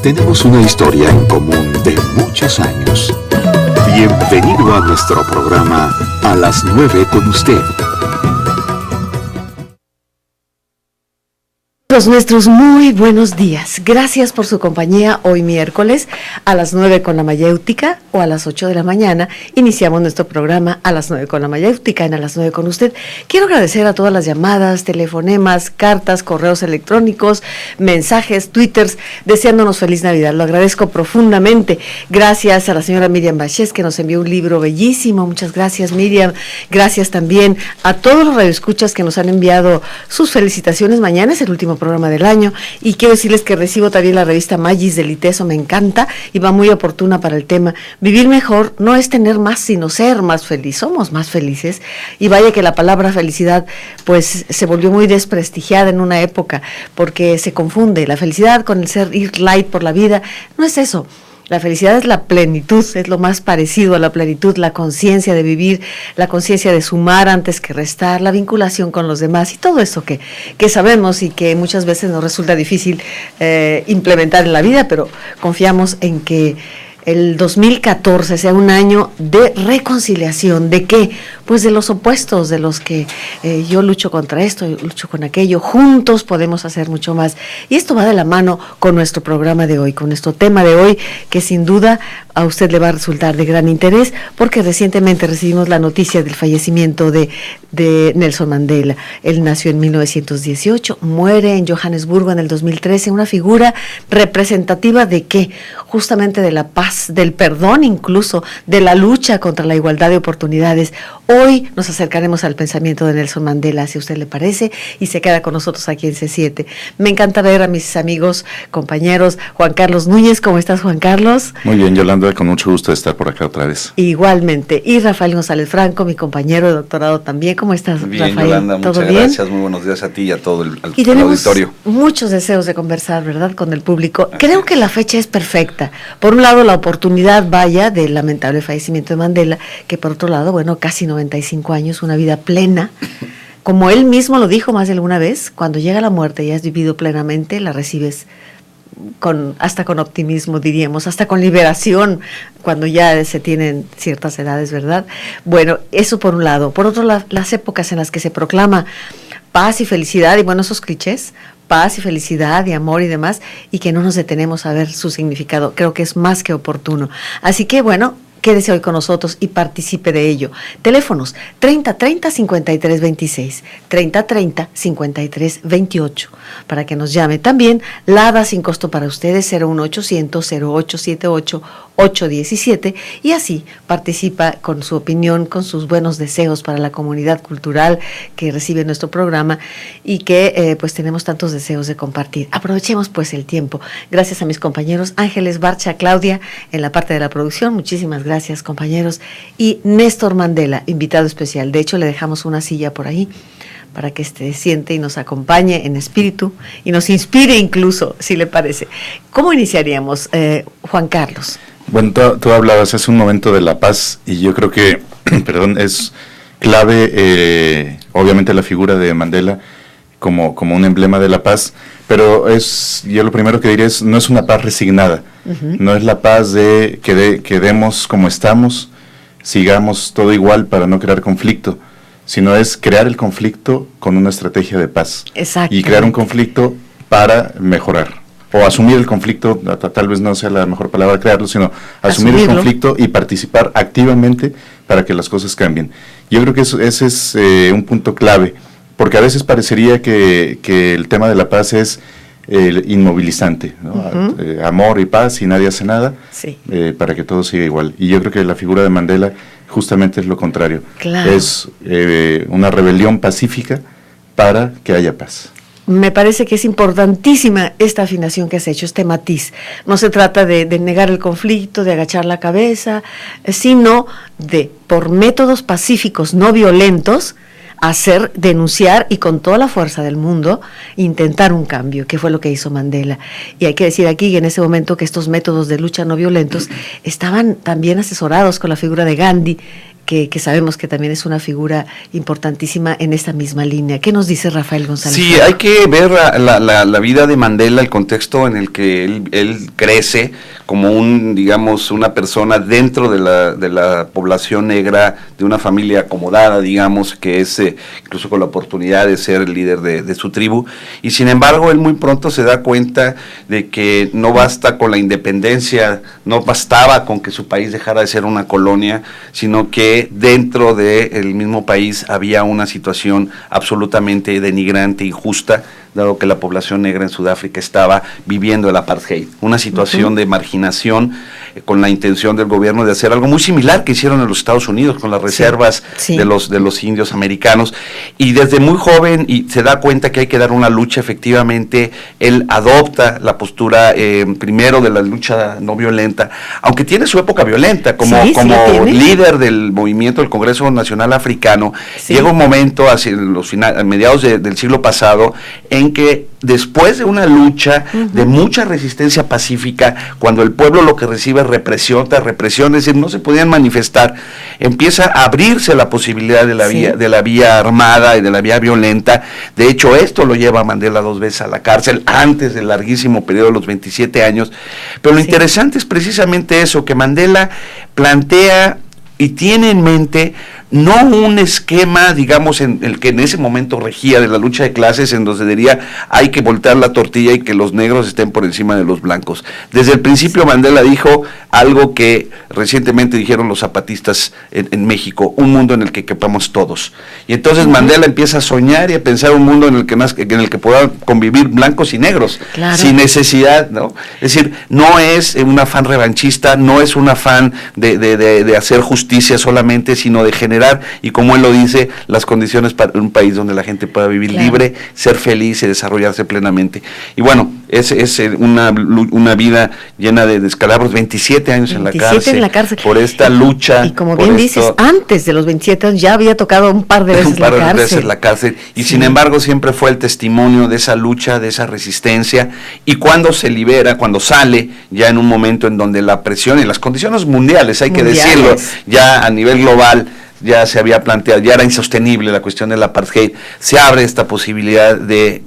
tenemos una historia en común de muchos años. Bienvenido a nuestro programa A las 9 con usted. Los nuestros muy buenos días. Gracias por su compañía hoy miércoles a las 9 con la mayéutica o a las 8 de la mañana. Iniciamos nuestro programa a las 9 con la mayéutica en a las 9 con usted. Quiero agradecer a todas las llamadas, telefonemas, cartas, correos electrónicos, mensajes, twitters, deseándonos feliz Navidad. Lo agradezco profundamente. Gracias a la señora Miriam Bachés que nos envió un libro bellísimo. Muchas gracias, Miriam. Gracias también a todos los radioescuchas que nos han enviado sus felicitaciones. Mañana es el último programa del año y quiero decirles que recibo también la revista Magis del ITESO, me encanta y va muy oportuna para el tema. Vivir mejor no es tener más, sino ser más feliz. Somos más felices y vaya que la palabra felicidad pues se volvió muy desprestigiada en una época porque se confunde la felicidad con el ser ir light por la vida. No es eso. La felicidad es la plenitud, es lo más parecido a la plenitud, la conciencia de vivir, la conciencia de sumar antes que restar, la vinculación con los demás y todo eso que sabemos y que muchas veces nos resulta difícil implementar en la vida, pero confiamos en que el 2014 sea un año de reconciliación. ¿De qué? Pues de los opuestos, de los que yo lucho contra esto, yo lucho con aquello, juntos podemos hacer mucho más. Y esto va de la mano con nuestro programa de hoy, con nuestro tema de hoy, que sin duda a usted le va a resultar de gran interés, porque recientemente recibimos la noticia del fallecimiento de Nelson Mandela. Él nació en 1918, muere en Johannesburgo en el 2013, una figura representativa de ¿qué? Justamente de la paz, del perdón incluso, de la lucha contra la igualdad de oportunidades. Hoy nos acercaremos al pensamiento de Nelson Mandela, si a usted le parece, y se queda con nosotros aquí en C7. Me encanta ver a mis amigos, compañeros, Juan Carlos Núñez. ¿Cómo estás, Juan Carlos? Muy bien, Yolanda, con mucho gusto de estar por acá otra vez. Igualmente. Y Rafael González Franco, mi compañero de doctorado también. ¿Cómo estás, bien, Rafael? Yolanda, ¿Todo muchas bien? gracias. Muy buenos días a ti y a todo el y tenemos auditorio. Muchos deseos de conversar, ¿verdad?, con el público. Creo que la fecha es perfecta. Por un lado, la oportunidad, vaya, del lamentable fallecimiento de Mandela, que por otro lado, bueno, casi 95 años, una vida plena. Como él mismo lo dijo más de alguna vez, cuando llega la muerte y has vivido plenamente, la recibes hasta con optimismo, diríamos, hasta con liberación, cuando ya se tienen ciertas edades, ¿verdad? Bueno, eso por un lado. Por otro, las épocas en las que se proclama paz y felicidad, y bueno, esos clichés, paz y felicidad y amor y demás, y que no nos detenemos a ver su significado, creo que es más que oportuno. Así que, bueno, quédese hoy con nosotros y participe de ello. Teléfonos 3030-5326, 3030-5328, para que nos llame. También LADA sin costo para ustedes, 01800-0878-817, y así participa con su opinión, con sus buenos deseos para la comunidad cultural que recibe nuestro programa y que pues tenemos tantos deseos de compartir. Aprovechemos pues el tiempo. Gracias a mis compañeros Ángeles Barcha, Claudia, en la parte de la producción. Muchísimas gracias, compañeros. Y Néstor Mandela, invitado especial. De hecho, le dejamos una silla por ahí para que se siente y nos acompañe en espíritu y nos inspire incluso, si le parece. ¿Cómo iniciaríamos, Juan Carlos? Bueno, tú hablabas hace un momento de la paz y yo creo que, perdón, es clave, obviamente, la figura de Mandela como un emblema de la paz, pero yo lo primero que diría es, no es una paz resignada, no es la paz de quedemos como estamos, sigamos todo igual para no crear conflicto, sino es crear el conflicto con una estrategia de paz. Exacto. Y crear un conflicto para mejorar. O asumir el conflicto, tal vez no sea la mejor palabra crearlo, sino asumir el conflicto y participar activamente para que las cosas cambien. Yo creo que ese es un punto clave, porque a veces parecería que el tema de la paz es inmovilizante, ¿no? Amor y paz y nadie hace nada, sí, para que todo siga igual. Y yo creo que la figura de Mandela justamente es lo contrario. Claro. Es una rebelión pacífica para que haya paz. Me parece que es importantísima esta afinación que has hecho, este matiz. No se trata de negar el conflicto, de agachar la cabeza, sino de, por métodos pacíficos no violentos, denunciar y con toda la fuerza del mundo intentar un cambio, que fue lo que hizo Mandela. Y hay que decir aquí en ese momento que estos métodos de lucha no violentos estaban también asesorados con la figura de Gandhi, que sabemos que también es una figura importantísima en esta misma línea. ¿Qué nos dice Rafael González? Sí, hay que ver la vida de Mandela, el contexto en el que él crece como una persona dentro de la población negra, de una familia acomodada, digamos, que es incluso con la oportunidad de ser el líder de su tribu, y sin embargo él muy pronto se da cuenta de que no basta con la independencia, no bastaba con que su país dejara de ser una colonia, sino que dentro del mismo país había una situación absolutamente denigrante, injusta, dado que la población negra en Sudáfrica estaba viviendo el apartheid, una situación de marginación, con la intención del gobierno de hacer algo muy similar que hicieron en los Estados Unidos con las reservas de los indios americanos, y desde muy joven y se da cuenta que hay que dar una lucha. Efectivamente él adopta la postura primero de la lucha no violenta, aunque tiene su época violenta como líder del movimiento del Congreso Nacional Africano. Llega un momento hacia a mediados del siglo pasado en que después de una lucha de mucha resistencia pacífica, cuando el pueblo lo que recibe es represión tras represión, es decir, no se podían manifestar, empieza a abrirse la posibilidad de la vía armada y de la vía violenta. De hecho, esto lo lleva a Mandela 2 veces a la cárcel, antes del larguísimo periodo de los 27 años. Pero lo interesante es precisamente eso, que Mandela plantea y tiene en mente no un esquema, digamos, en el que en ese momento regía de la lucha de clases, en donde diría hay que voltear la tortilla y que los negros estén por encima de los blancos. Desde el principio Mandela dijo algo que recientemente dijeron los zapatistas en México: un mundo en el que quepamos todos. Y entonces Mandela empieza a soñar y a pensar un mundo en el que puedan convivir blancos y negros, sin necesidad, ¿no? Es decir, no es un afán revanchista, no es un afán de hacer justicia solamente, sino de generar, y como él lo dice, las condiciones para un país donde la gente pueda vivir libre, ser feliz y desarrollarse plenamente. Y bueno, es una vida llena de descalabros, 27 años en la cárcel, por esta lucha. Y como bien dices, antes de los 27 años ya había tocado un par de veces la cárcel. Y sin embargo siempre fue el testimonio de esa lucha, de esa resistencia, y cuando se libera, cuando sale, ya en un momento en donde la presión y las condiciones mundiales, hay que decirlo, ya a nivel global, ya se había planteado, ya era insostenible la cuestión del apartheid, se abre esta posibilidad de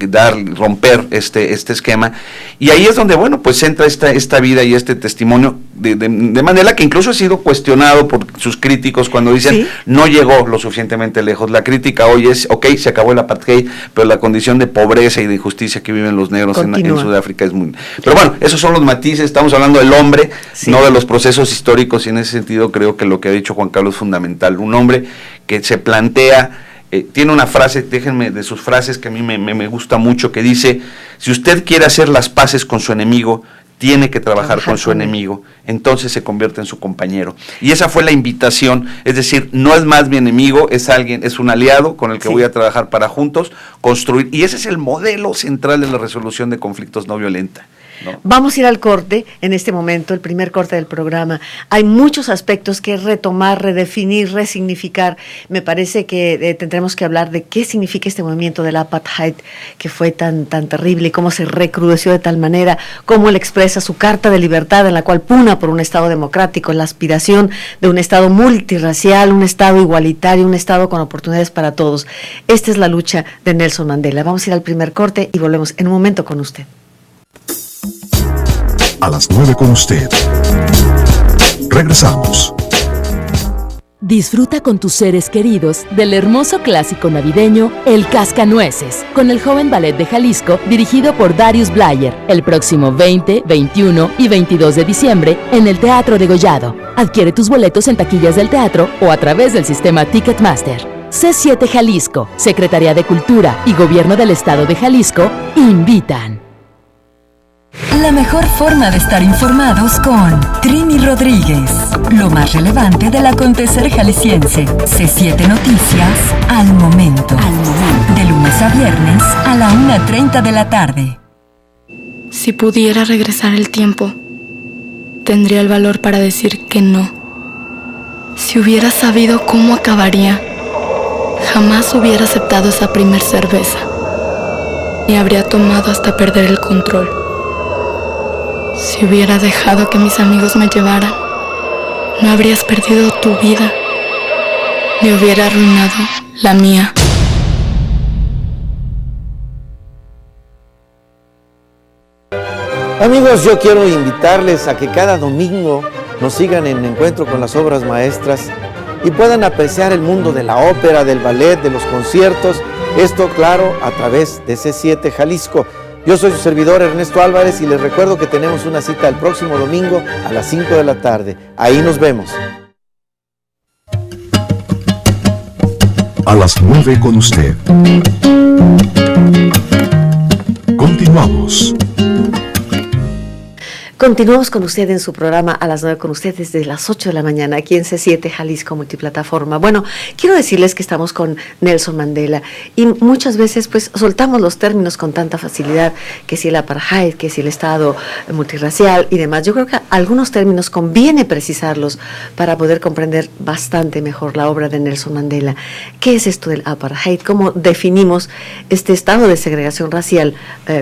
romper este esquema, y ahí es donde, bueno, pues entra esta vida y este testimonio de Mandela, que incluso ha sido cuestionado por sus críticos cuando dicen no llegó lo suficientemente lejos. La crítica hoy es, se acabó el apartheid, pero la condición de pobreza y de injusticia que viven los negros en Sudáfrica es muy... Pero bueno, esos son los matices, estamos hablando del hombre, no de los procesos históricos, y en ese sentido creo que lo que ha dicho Juan Carlos es fundamental. Un hombre que se plantea, tiene una frase, déjenme de sus frases que a mí me gusta mucho, que dice: si usted quiere hacer las paces con su enemigo, tiene que trabajar con su enemigo, entonces se convierte en su compañero. Y esa fue la invitación, es decir, no es más mi enemigo, es un aliado con el que voy a trabajar para juntos construir, y ese es el modelo central de la resolución de conflictos no violenta, ¿no? Vamos a ir al corte en este momento, el primer corte del programa. Hay muchos aspectos que retomar, redefinir, resignificar. Me parece que tendremos que hablar de qué significa este movimiento del apartheid, que fue tan terrible, y cómo se recrudeció de tal manera, cómo él expresa su carta de libertad, en la cual pugna por un Estado democrático, la aspiración de un Estado multirracial, un Estado igualitario, un Estado con oportunidades para todos. Esta es la lucha de Nelson Mandela. Vamos a ir al primer corte y volvemos en un momento con usted. A las 9 con usted. Regresamos. Disfruta con tus seres queridos del hermoso clásico navideño El Cascanueces, con el Joven Ballet de Jalisco, dirigido por Darius Blayer, el próximo 20, 21 y 22 de diciembre en el Teatro Degollado. Adquiere tus boletos en taquillas del teatro o a través del sistema Ticketmaster. C7 Jalisco, Secretaría de Cultura y Gobierno del Estado de Jalisco invitan. La mejor forma de estar informados con Trini Rodríguez. Lo más relevante del acontecer jalisciense. C7 Noticias al momento. De lunes a viernes a la 1:30 de la tarde. Si pudiera regresar el tiempo, tendría el valor para decir que no. Si hubiera sabido cómo acabaría, jamás hubiera aceptado esa primer cerveza. Y habría tomado hasta perder el control. Si hubiera dejado que mis amigos me llevaran, no habrías perdido tu vida, me hubiera arruinado la mía. Amigos, yo quiero invitarles a que cada domingo nos sigan en Encuentro con las Obras Maestras y puedan apreciar el mundo de la ópera, del ballet, de los conciertos. Esto, claro, a través de C7 Jalisco. Yo soy su servidor Ernesto Álvarez y les recuerdo que tenemos una cita el próximo domingo a las 5 de la tarde. Ahí nos vemos. A las 9 con usted. Continuamos. Continuamos con usted en su programa A las 9 con usted desde las 8 de la mañana aquí en C7 Jalisco Multiplataforma. Bueno, quiero decirles que estamos con Nelson Mandela y muchas veces pues soltamos los términos con tanta facilidad, que si el apartheid, que si el Estado multirracial y demás. Yo creo que algunos términos conviene precisarlos para poder comprender bastante mejor la obra de Nelson Mandela. ¿Qué es esto del apartheid? ¿Cómo definimos este estado de segregación racial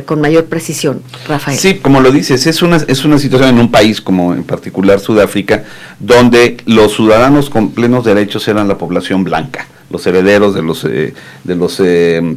con mayor precisión, Rafael? Sí, como lo dices, es una situación en un país como en particular Sudáfrica, donde los ciudadanos con plenos derechos eran la población blanca, los herederos de los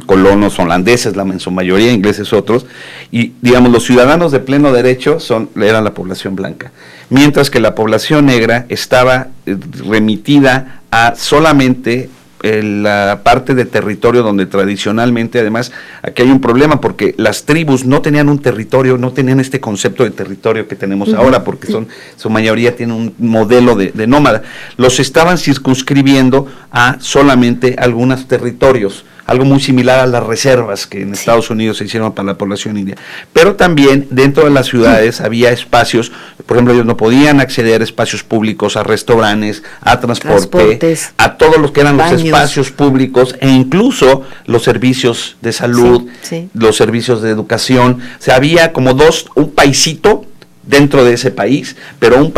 colonos holandeses, en su mayoría, ingleses otros, y digamos los ciudadanos de pleno derecho eran la población blanca, mientras que la población negra estaba remitida a solamente la parte de territorio donde tradicionalmente, además, aquí hay un problema porque las tribus no tenían un territorio, no tenían este concepto de territorio que tenemos ahora, porque su mayoría tiene un modelo de nómada. Los estaban circunscribiendo a solamente algunos territorios, algo muy similar a las reservas que en Estados Unidos se hicieron para la población india. Pero también dentro de las ciudades había espacios, por ejemplo, ellos no podían acceder a espacios públicos, a restaurantes, a transportes, a todos los que eran baños, los espacios públicos e incluso los servicios de salud, los servicios de educación. O sea, había como un paisito dentro de ese país, pero un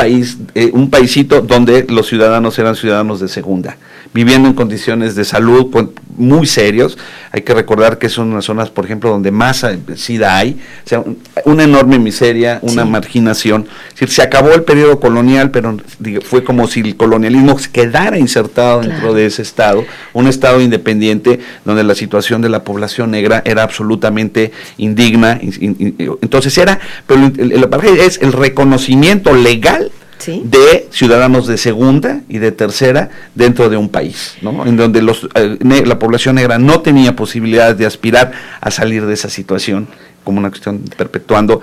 paisito donde los ciudadanos eran ciudadanos de segunda, viviendo en condiciones de salud muy serios. Hay que recordar que son unas zonas, por ejemplo, donde más SIDA hay, o sea, una enorme miseria, una marginación. Es decir, se acabó el periodo colonial, pero fue como si el colonialismo quedara insertado dentro de ese estado, un estado independiente donde la situación de la población negra era absolutamente indigna. Entonces pero el apartheid es el reconocimiento legal de ciudadanos de segunda y de tercera dentro de un país, ¿no? En donde la población negra no tenía posibilidades de aspirar a salir de esa situación, como una cuestión perpetuando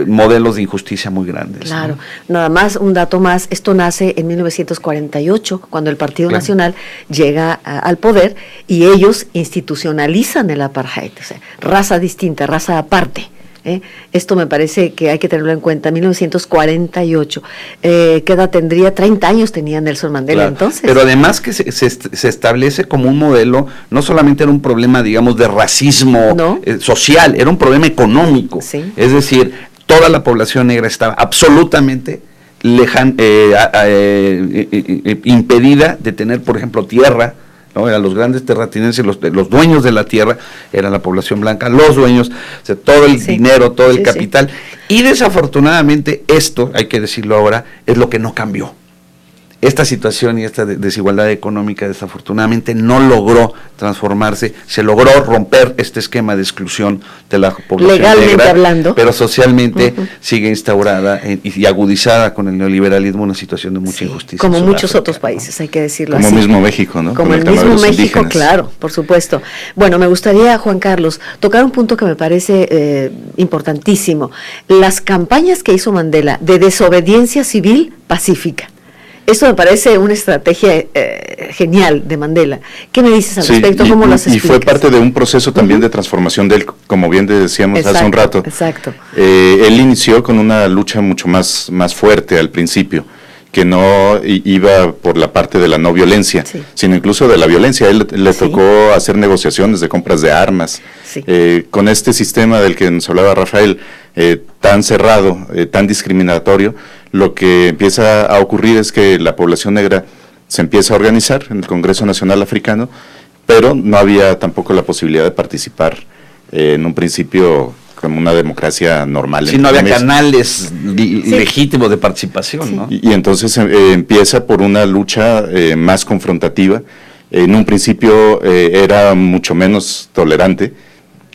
modelos de injusticia muy grandes. Claro, nada más, un dato más, esto nace en 1948, cuando el Partido Nacional llega al poder y ellos institucionalizan el apartheid, o sea, raza distinta, raza aparte. Esto me parece que hay que tenerlo en cuenta. 1948, ¿qué edad tendría? 30 años tenía Nelson Mandela entonces. Pero además que se establece como un modelo, no solamente era un problema, digamos, de racismo social, era un problema económico. Es decir, toda la población negra estaba absolutamente impedida de tener, por ejemplo, tierra, ¿no? Eran los grandes terratenientes, los dueños de la tierra, eran la población blanca, los dueños, o sea, todo el dinero, todo el capital. Y desafortunadamente esto, hay que decirlo ahora, es lo que no cambió. Esta situación y esta desigualdad económica desafortunadamente no logró transformarse, se logró romper este esquema de exclusión de la población legalmente negra, hablando, pero socialmente sigue instaurada y agudizada con el neoliberalismo una situación de mucha injusticia. Como muchos otros países, hay que decirlo como así. Como mismo México, ¿no? Como el mismo México, claro, por supuesto. Bueno, me gustaría, Juan Carlos, tocar un punto que me parece importantísimo. Las campañas que hizo Mandela de desobediencia civil pacífica. Eso me parece una estrategia genial de Mandela. ¿Qué me dices al respecto? ¿Cómo lo has explicado? Y fue parte de un proceso también de transformación de él, como bien decíamos hace un rato. Exacto. Él inició con una lucha mucho más fuerte al principio, que no iba por la parte de la no violencia, sino incluso de la violencia. Él le tocó hacer negociaciones de compras de armas. Con este sistema del que nos hablaba Rafael, tan cerrado, tan discriminatorio, lo que empieza a ocurrir es que la población negra se empieza a organizar en el Congreso Nacional Africano, pero no había tampoco la posibilidad de participar en un principio como una democracia normal. Sí, no había canales legítimos de participación, ¿no? Y entonces empieza por una lucha más confrontativa En un principio era mucho menos tolerante.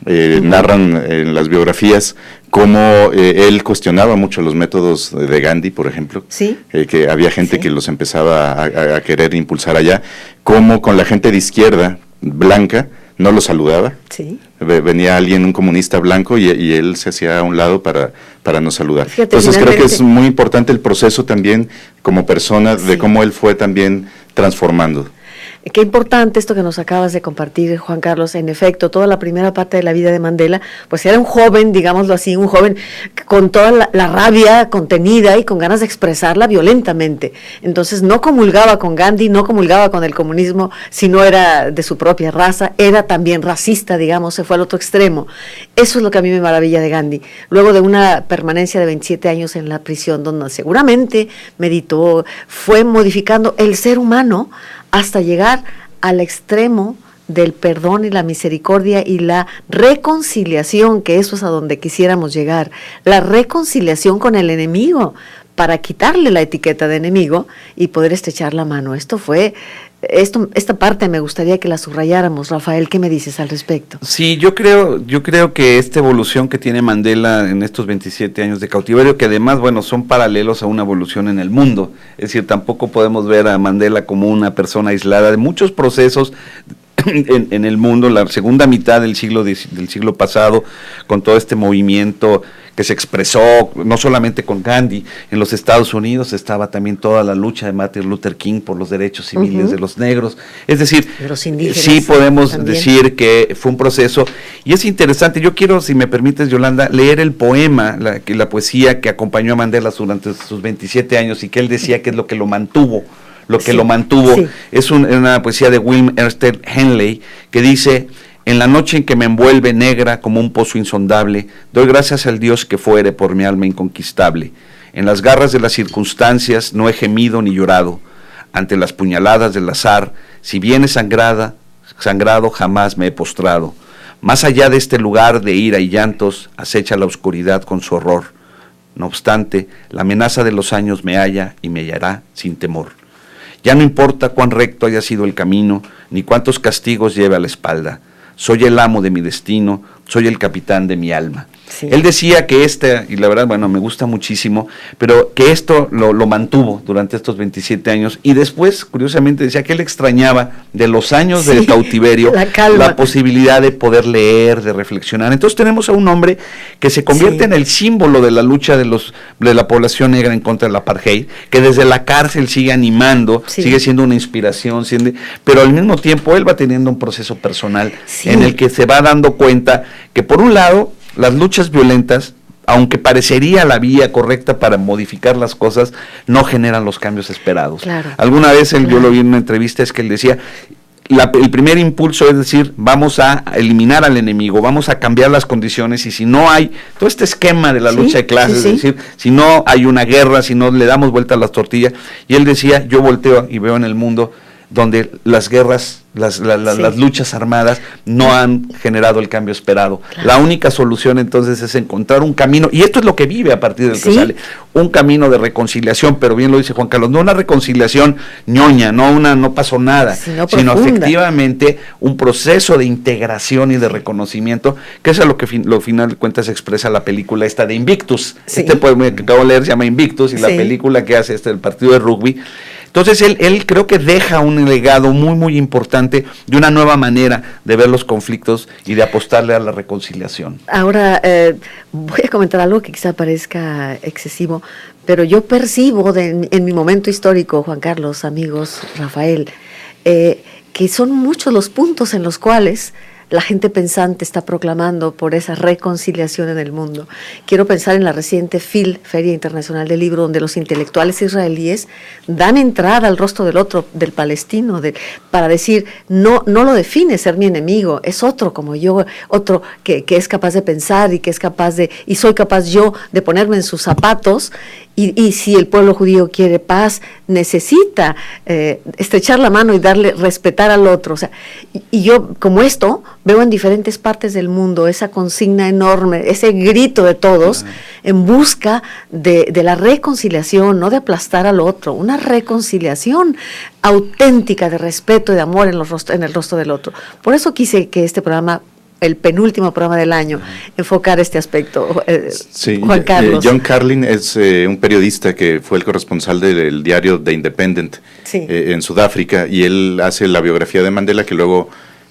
Narran en las biografías cómo él cuestionaba mucho los métodos de Gandhi, por ejemplo, ¿Sí? Que había gente que los empezaba a querer impulsar allá, cómo con la gente de izquierda blanca no lo saludaba. Sí. Venía alguien, un comunista blanco, y él se hacía a un lado para no saludar. Fíjate, entonces creo que finalmente es muy importante el proceso también como persona, de cómo él fue también transformando. Qué importante esto que nos acabas de compartir, Juan Carlos. En efecto, toda la primera parte de la vida de Mandela, pues era un joven, digámoslo así, un joven con toda la rabia contenida y con ganas de expresarla violentamente. Entonces no comulgaba con Gandhi, no comulgaba con el comunismo, si no era de su propia raza, era también racista, digamos, se fue al otro extremo. Eso es lo que a mí me maravilla de Gandhi. Luego de una permanencia de 27 años en la prisión, donde seguramente meditó, fue modificando el ser humano hasta llegar al extremo del perdón y la misericordia y la reconciliación, que eso es a donde quisiéramos llegar, la reconciliación con el enemigo, para quitarle la etiqueta de enemigo y poder estrechar la mano. Esta parte me gustaría que la subrayáramos. Rafael, ¿qué me dices al respecto? Sí, yo creo que esta evolución que tiene Mandela en estos 27 años de cautiverio, que además, bueno, son paralelos a una evolución en el mundo, es decir, tampoco podemos ver a Mandela como una persona aislada de muchos procesos en el mundo, la segunda mitad del siglo pasado, con todo este movimiento que se expresó no solamente con Gandhi. En los Estados Unidos estaba también toda la lucha de Martin Luther King por los derechos civiles de los negros. Es decir, de los indígenas, sí podemos también decir que fue un proceso, y es interesante. Yo quiero, si me permites, Yolanda, leer el poema, la poesía que acompañó a Mandela durante sus 27 años y que él decía que es lo que lo mantuvo. Sí. Es una poesía de William Ernest Henley que dice: en la noche en que me envuelve negra como un pozo insondable, doy gracias al Dios que fuere por mi alma inconquistable. En las garras de las circunstancias no he gemido ni llorado, ante las puñaladas del azar, si bien he sangrado jamás me he postrado. Más allá de este lugar de ira y llantos, acecha la oscuridad con su horror. No obstante, la amenaza de los años me halla y me hallará sin temor. Ya no importa cuán recto haya sido el camino, ni cuántos castigos lleve a la espalda. Soy el amo de mi destino, soy el capitán de mi alma. Sí. Él decía que y la verdad, bueno, me gusta muchísimo, pero que esto lo mantuvo durante estos 27 años, y después, curiosamente, decía que él extrañaba de los años del cautiverio la posibilidad de poder leer, de reflexionar. Entonces tenemos a un hombre que se convierte en el símbolo de la lucha de la población negra en contra del apartheid, que desde la cárcel sigue animando, sigue siendo una inspiración, pero al mismo tiempo él va teniendo un proceso personal en el que se va dando cuenta que, por un lado, las luchas violentas, aunque parecería la vía correcta para modificar las cosas, no generan los cambios esperados. Claro. Alguna vez yo lo vi en una entrevista, es que él decía, el primer impulso es decir, vamos a eliminar al enemigo, vamos a cambiar las condiciones, y si no hay todo este esquema de la lucha de clases, es decir, si no hay una guerra, si no le damos vuelta a las tortillas, y él decía, yo volteo y veo en el mundo donde las guerras, las luchas armadas no han generado el cambio esperado. Claro. La única solución entonces es encontrar un camino, y esto es lo que vive a partir del que sale, un camino de reconciliación, pero bien lo dice Juan Carlos, no una reconciliación ñoña, no pasó nada, sino efectivamente un proceso de integración y de reconocimiento, que es a lo que al final de cuentas expresa la película esta de Invictus. Este poema que acabo de leer se llama Invictus, y la película que hace del partido de rugby. Entonces él creo que deja un legado muy, muy importante de una nueva manera de ver los conflictos y de apostarle a la reconciliación. Ahora, voy a comentar algo que quizá parezca excesivo, pero yo percibo en mi momento histórico, Juan Carlos, amigos, Rafael, que son muchos los puntos en los cuales la gente pensante está proclamando por esa reconciliación en el mundo. Quiero pensar en la reciente FIL, Feria Internacional del Libro, donde los intelectuales israelíes dan entrada al rostro del otro, del palestino, para decir, no lo define ser mi enemigo, es otro como yo, otro que es capaz de pensar y que es capaz y soy capaz yo de ponerme en sus zapatos Y si el pueblo judío quiere paz, necesita estrechar la mano y respetar al otro. O sea, y yo, como esto, veo en diferentes partes del mundo esa consigna enorme, ese grito de todos en busca de la reconciliación, no de aplastar al otro, una reconciliación auténtica de respeto y de amor en el rostro del otro. Por eso quise que este programa, el penúltimo programa del año, enfocar este aspecto. Sí, Juan Carlos. John Carlin es un periodista que fue el corresponsal del diario The Independent en Sudáfrica, y él hace la biografía de Mandela que luego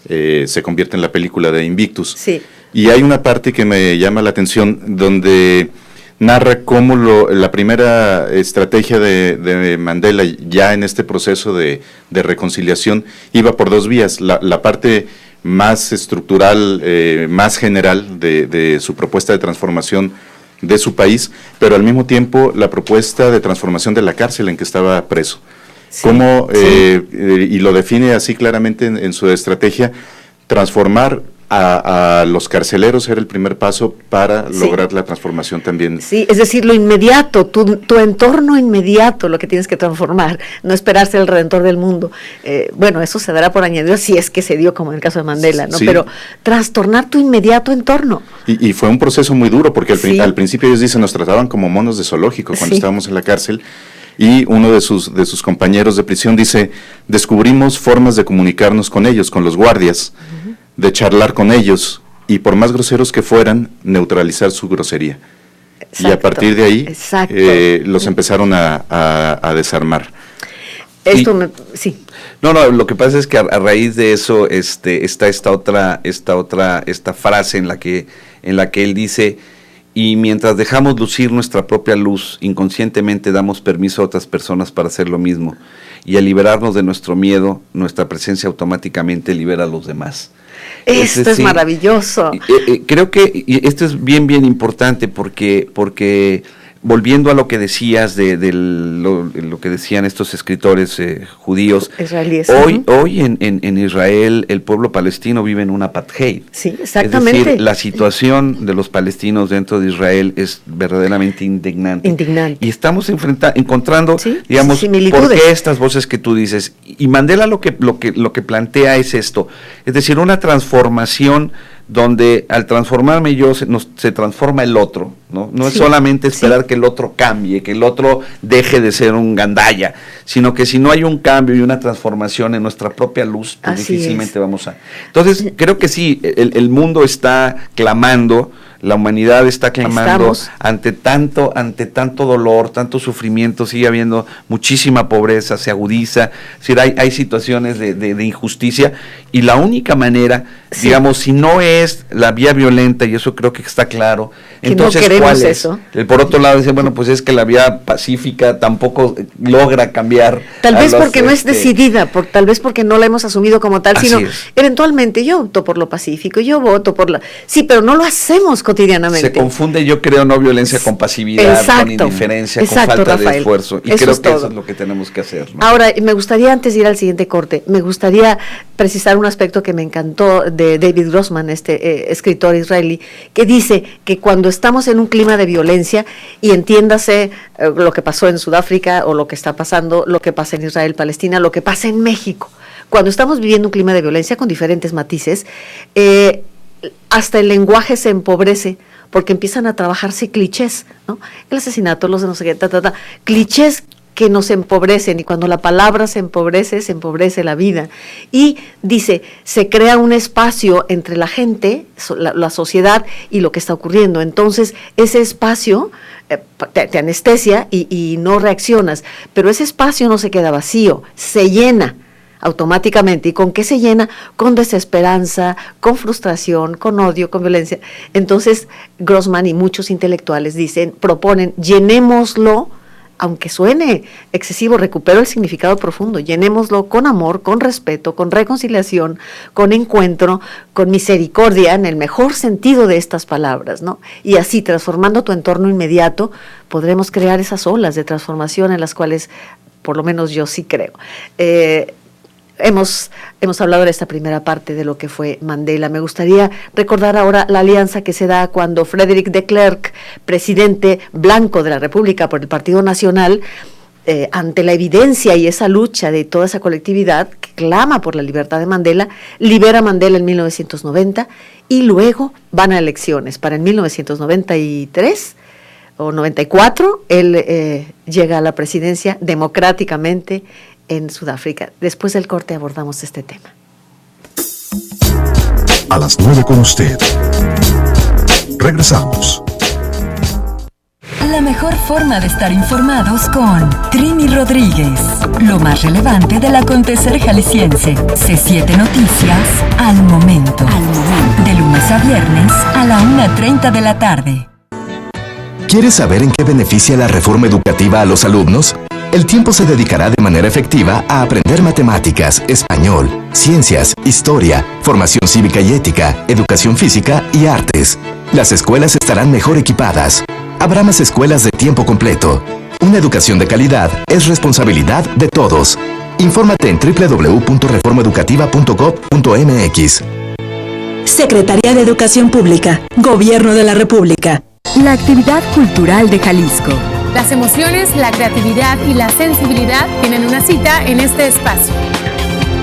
se convierte en la película de Invictus. Sí. Y hay una parte que me llama la atención donde narra cómo la primera estrategia de Mandela ya en este proceso de reconciliación iba por dos vías. La parte más estructural, más general de su propuesta de transformación de su país, pero al mismo tiempo la propuesta de transformación de la cárcel en que estaba preso. Sí, Cómo, y lo define así claramente en su estrategia, transformar a los carceleros era el primer paso para lograr la transformación también. Sí, es decir, lo inmediato, tu entorno inmediato, lo que tienes que transformar, no esperarse el redentor del mundo. Bueno, eso se dará por añadido si es que se dio, como en el caso de Mandela, ¿no? Sí. Pero trastornar tu inmediato entorno. Y fue un proceso muy duro, porque al principio ellos dicen, nos trataban como monos de zoológico cuando estábamos en la cárcel. Y uno de sus compañeros de prisión dice, descubrimos formas de comunicarnos con ellos, con los guardias, de charlar con ellos, y por más groseros que fueran, neutralizar su grosería. Exacto, y a partir de ahí los empezaron a desarmar. Sí. No, lo que pasa es que a raíz de eso está esta frase en la que él dice: y mientras dejamos lucir nuestra propia luz, inconscientemente damos permiso a otras personas para hacer lo mismo. Y al liberarnos de nuestro miedo, nuestra presencia automáticamente libera a los demás. Esto es maravilloso. Creo que esto es bien importante porque volviendo a lo que decías de lo que decían estos escritores judíos, israelíes. Hoy en Israel el pueblo palestino vive en un apartheid. Sí, exactamente. Es decir, la situación de los palestinos dentro de Israel es verdaderamente indignante. Y estamos encontrando, digamos, por qué estas voces que tú dices. Y Mandela lo que plantea es esto, es decir, una transformación donde al transformarme yo se transforma el otro, ¿no? No es solamente esperar que el otro cambie, que el otro deje de ser un gandalla, sino que si no hay un cambio y una transformación en nuestra propia luz, pues difícilmente vamos a... Entonces, creo que sí, el mundo está clamando, la humanidad está clamando ante tanto dolor, tanto sufrimiento, sigue habiendo muchísima pobreza, se agudiza, es decir, hay situaciones de injusticia, y la única manera, digamos, si no es la vía violenta, y eso creo que está claro, entonces no ¿cuál es? Eso. Por otro lado dice, bueno, pues es que la vía pacífica tampoco logra cambiar. Tal vez porque no es decidida, tal vez porque no la hemos asumido como tal, sino eventualmente yo opto por lo pacífico, yo voto por la... Sí, pero no lo hacemos cotidianamente. Se confunde, yo creo, no violencia con pasividad, con indiferencia, con falta de esfuerzo. Y creo que eso es lo que tenemos que hacer, ¿no? Ahora, me gustaría, antes de ir al siguiente corte, me gustaría precisar un aspecto que me encantó de David Grossman, escritor israelí, que dice que cuando estamos en un clima de violencia, y entiéndase lo que pasó en Sudáfrica, o lo que está pasando, lo que pasa en Israel, Palestina, lo que pasa en México, cuando estamos viviendo un clima de violencia con diferentes matices, hasta el lenguaje se empobrece, porque empiezan a trabajarse clichés, ¿no? El asesinato, los de no sé qué, clichés que nos empobrecen, y cuando la palabra se empobrece la vida. Y dice, se crea un espacio entre la gente, la sociedad, y lo que está ocurriendo. Entonces, ese espacio te anestesia y no reaccionas, pero ese espacio no se queda vacío, se llena automáticamente. ¿Y con qué se llena? Con desesperanza, con frustración, con odio, con violencia. Entonces, Grossman y muchos intelectuales proponen, llenémoslo, aunque suene excesivo, recupero el significado profundo, llenémoslo con amor, con respeto, con reconciliación, con encuentro, con misericordia, en el mejor sentido de estas palabras, ¿no? Y así, transformando tu entorno inmediato, podremos crear esas olas de transformación en las cuales, por lo menos yo sí creo. hemos hablado de esta primera parte de lo que fue Mandela. Me gustaría recordar ahora la alianza que se da cuando Frédéric de Klerk, presidente blanco de la República por el Partido Nacional, ante la evidencia y esa lucha de toda esa colectividad que clama por la libertad de Mandela, libera a Mandela en 1990 y luego van a elecciones para en 1993 o 94, él llega a la presidencia democráticamente en Sudáfrica. Después del corte abordamos este tema. A las 9 con usted. Regresamos. La mejor forma de estar informados con Trini Rodríguez. Lo más relevante del acontecer jalisciense. C7 Noticias al momento. De lunes a viernes a la 1:30 de la tarde. ¿Quieres saber en qué beneficia la reforma educativa a los alumnos? El tiempo se dedicará de manera efectiva a aprender matemáticas, español, ciencias, historia, formación cívica y ética, educación física y artes. Las escuelas estarán mejor equipadas. Habrá más escuelas de tiempo completo. Una educación de calidad es responsabilidad de todos. Infórmate en www.reformaeducativa.gov.mx. Secretaría de Educación Pública, Gobierno de la República. La actividad cultural de Jalisco. Las emociones, la creatividad y la sensibilidad tienen una cita en este espacio.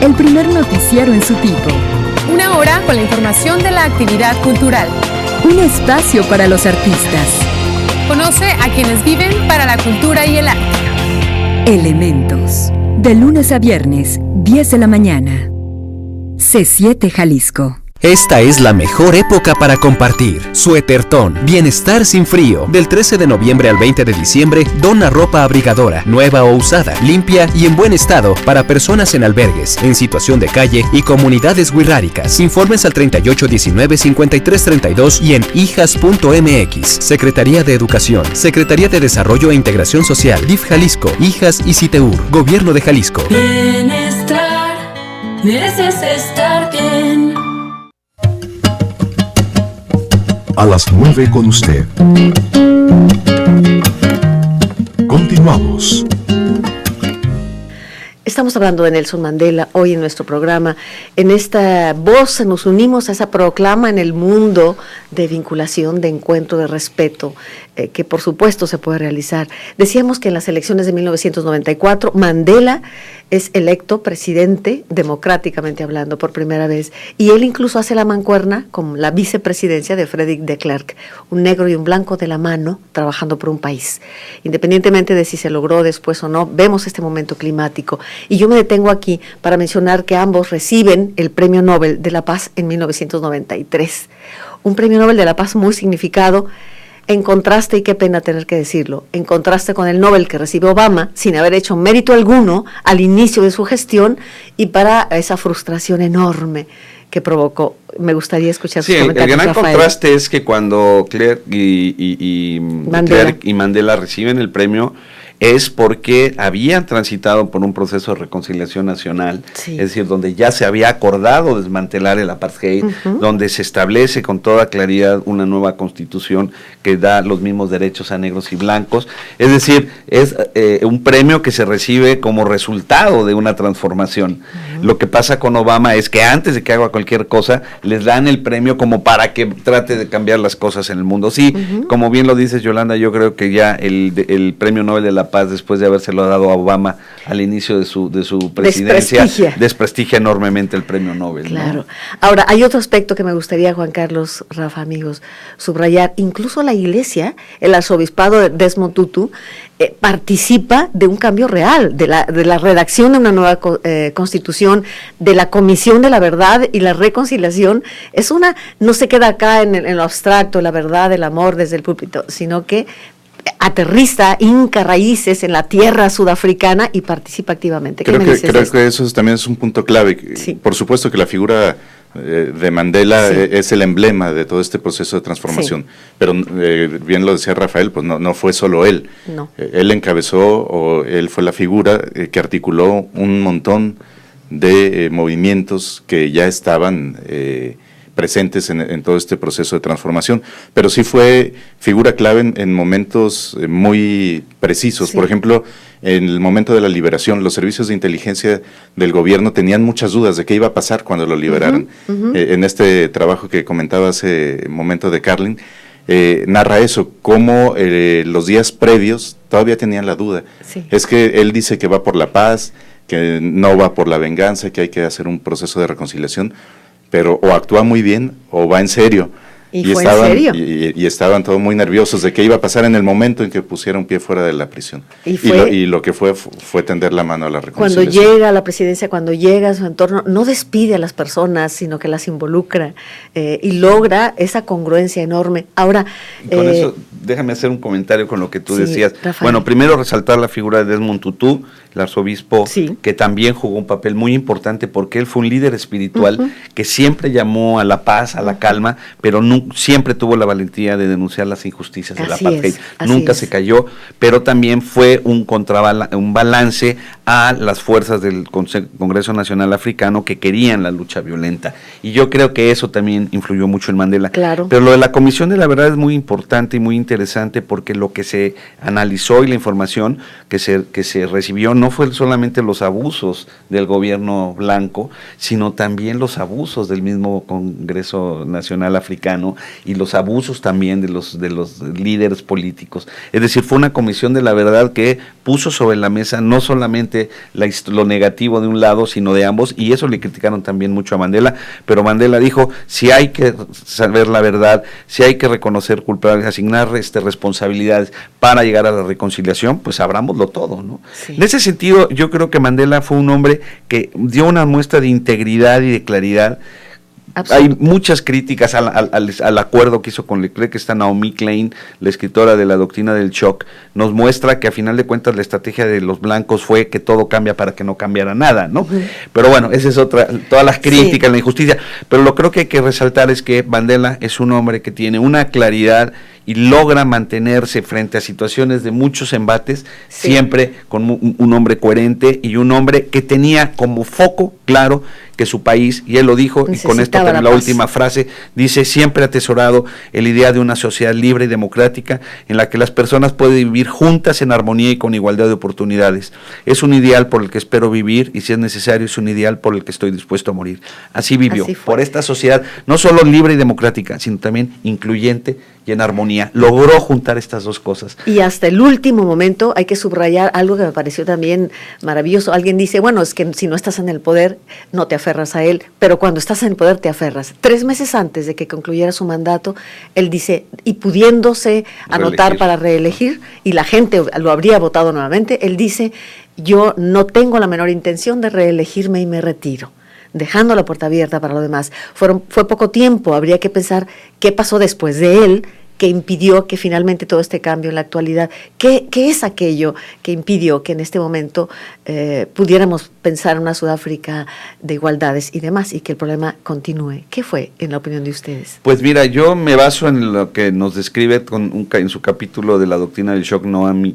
El primer noticiero en su tipo. Una hora con la información de la actividad cultural. Un espacio para los artistas. Conoce a quienes viven para la cultura y el arte. Elementos. De lunes a viernes, 10 de la mañana. C7 Jalisco. Esta es la mejor época para compartir. Suétertón, bienestar sin frío. Del 13 de noviembre al 20 de diciembre, dona ropa abrigadora, nueva o usada, limpia y en buen estado para personas en albergues, en situación de calle y comunidades wixárikas. Informes al 3819-5332 y en hijas.mx. Secretaría de Educación, Secretaría de Desarrollo e Integración Social, DIF Jalisco, Hijas y CITEUR, Gobierno de Jalisco. Bienestar, mereces estar bien. A las 9 con usted. Continuamos. Estamos hablando de Nelson Mandela hoy en nuestro programa. En esta voz nos unimos a esa proclama en el mundo de vinculación, de encuentro, de respeto, que por supuesto se puede realizar. Decíamos que en las elecciones de 1994, Mandela es electo presidente, democráticamente hablando, por primera vez, y él incluso hace la mancuerna con la vicepresidencia de Frédéric de Klerk, un negro y un blanco de la mano, trabajando por un país. Independientemente de si se logró después o no, vemos este momento climático. Y yo me detengo aquí para mencionar que ambos reciben el Premio Nobel de la Paz en 1993. Un Premio Nobel de la Paz muy significado, en contraste, y qué pena tener que decirlo, en contraste con el Nobel que recibe Obama, sin haber hecho mérito alguno al inicio de su gestión y para esa frustración enorme que provocó. Me gustaría escuchar sus comentarios, el gran Rafael. contraste es que cuando Klerk y Mandela reciben el premio, es porque habían transitado por un proceso de reconciliación nacional, sí. Es decir, donde ya se había acordado desmantelar el apartheid, donde se establece con toda claridad una nueva constitución que da los mismos derechos a negros y blancos, es decir, es un premio que se recibe como resultado de una transformación. Lo que pasa con Obama es que antes de que haga cualquier cosa, les dan el premio como para que trate de cambiar las cosas en el mundo. Sí, como bien lo dices, Yolanda, yo creo que ya el Premio Nobel de la Paz, después de habérselo dado a Obama al inicio de su presidencia, desprestigia enormemente el Premio Nobel. Claro. ¿No? Ahora, hay otro aspecto que me gustaría, Juan Carlos, Rafa, amigos, subrayar. Incluso la Iglesia, el arzobispado de Desmond Tutu, participa de un cambio real, de la redacción de una nueva constitución, de la Comisión de la Verdad y la Reconciliación. No se queda acá en lo abstracto, la verdad, el amor desde el púlpito, sino que aterriza, hinca raíces en la tierra sudafricana y participa activamente. Creo que eso también es un punto clave. Sí. Por supuesto que la figura de Mandela es el emblema de todo este proceso de transformación, pero bien lo decía Rafael, pues no fue solo él. No. Él encabezó, o él fue la figura que articuló un montón de movimientos que ya estaban presentes en todo este proceso de transformación, pero sí fue figura clave en momentos muy precisos. Por ejemplo, en el momento de la liberación, los servicios de inteligencia del gobierno tenían muchas dudas de qué iba a pasar cuando lo liberaran. En este trabajo que comentaba hace un momento de Carlin, narra eso, cómo los días previos todavía tenían la duda. Es que él dice que va por la paz, que no va por la venganza, que hay que hacer un proceso de reconciliación, pero o actúa muy bien o va en serio. Y fue en serio. Y estaban todos muy nerviosos de qué iba a pasar en el momento en que pusiera un pie fuera de la prisión. Y lo que fue tender la mano a la reconciliación. Cuando llega a la presidencia, cuando llega a su entorno, no despide a las personas, sino que las involucra y logra esa congruencia enorme. Ahora, con eso, déjame hacer un comentario con lo que tú decías. Rafael. Bueno, primero resaltar la figura de Desmond Tutu, el arzobispo, que también jugó un papel muy importante porque él fue un líder espiritual que siempre llamó a la paz, a la calma, pero siempre tuvo la valentía de denunciar las injusticias del apartheid. Nunca se cayó, pero también fue un balance a las fuerzas del Congreso Nacional Africano que querían la lucha violenta. Y yo creo que eso también influyó mucho en Mandela. Claro. Pero lo de la Comisión de la Verdad es muy importante y muy interesante porque lo que se analizó y la información que se recibió no fue solamente los abusos del gobierno blanco, sino también los abusos del mismo Congreso Nacional Africano y los abusos también de los líderes políticos. Es decir, fue una Comisión de la Verdad que puso sobre la mesa no solamente lo negativo de un lado, sino de ambos, y eso le criticaron también mucho a Mandela, pero Mandela dijo, si hay que saber la verdad, si hay que reconocer culpables, asignar responsabilidades para llegar a la reconciliación, pues abrámoslo todo, ¿no? En ese sentido, yo creo que Mandela fue un hombre que dio una muestra de integridad y de claridad. Hay muchas críticas al acuerdo que hizo con Leclerc, que está Naomi Klein, la escritora de la doctrina del shock, nos muestra que a final de cuentas la estrategia de los blancos fue que todo cambia para que no cambiara nada, ¿no? Pero bueno, esa es otra, todas las críticas, la injusticia, pero lo creo que hay que resaltar es que Mandela es un hombre que tiene una claridad y logra mantenerse frente a situaciones de muchos embates, siempre con un hombre coherente y un hombre que tenía como foco claro que su país, y él lo dijo, y con esto también la última frase, dice, siempre ha atesorado el idea de una sociedad libre y democrática en la que las personas pueden vivir juntas en armonía y con igualdad de oportunidades. Es un ideal por el que espero vivir y si es necesario es un ideal por el que estoy dispuesto a morir. Así vivió, por esta sociedad, no solo libre y democrática, sino también incluyente y en armonía. Logró juntar estas dos cosas. Y hasta el último momento hay que subrayar algo que me pareció también maravilloso. Alguien dice, bueno, es que si no estás en el poder, no te aferras a él, pero cuando estás en el poder te aferras. 3 meses antes de que concluyera su mandato, él dice, y pudiéndose anotar para reelegir, y la gente lo habría votado nuevamente, él dice, yo no tengo la menor intención de reelegirme y me retiro, dejando la puerta abierta para lo demás. Fue poco tiempo, habría que pensar qué pasó después de él, que impidió que finalmente todo este cambio en la actualidad, ¿qué es aquello que impidió que en este momento pudiéramos pensar en una Sudáfrica de igualdades y demás, y que el problema continúe? ¿Qué fue, en la opinión de ustedes? Pues mira, yo me baso en lo que nos describe en su capítulo de la doctrina del shock Naomi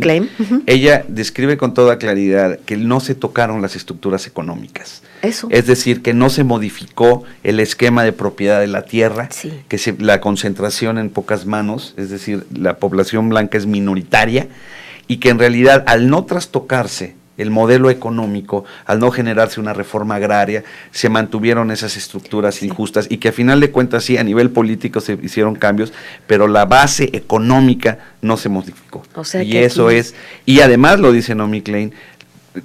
Klein. Ella describe con toda claridad que no se tocaron las estructuras económicas. Eso. Es decir, que no se modificó el esquema de propiedad de la tierra, que la concentración en pocas manos, es decir, la población blanca es minoritaria, y que en realidad al no trastocarse el modelo económico, al no generarse una reforma agraria, se mantuvieron esas estructuras injustas, y que a final de cuentas sí, a nivel político se hicieron cambios, pero la base económica no se modificó. O sea, y eso es, y además lo dice Naomi Klein,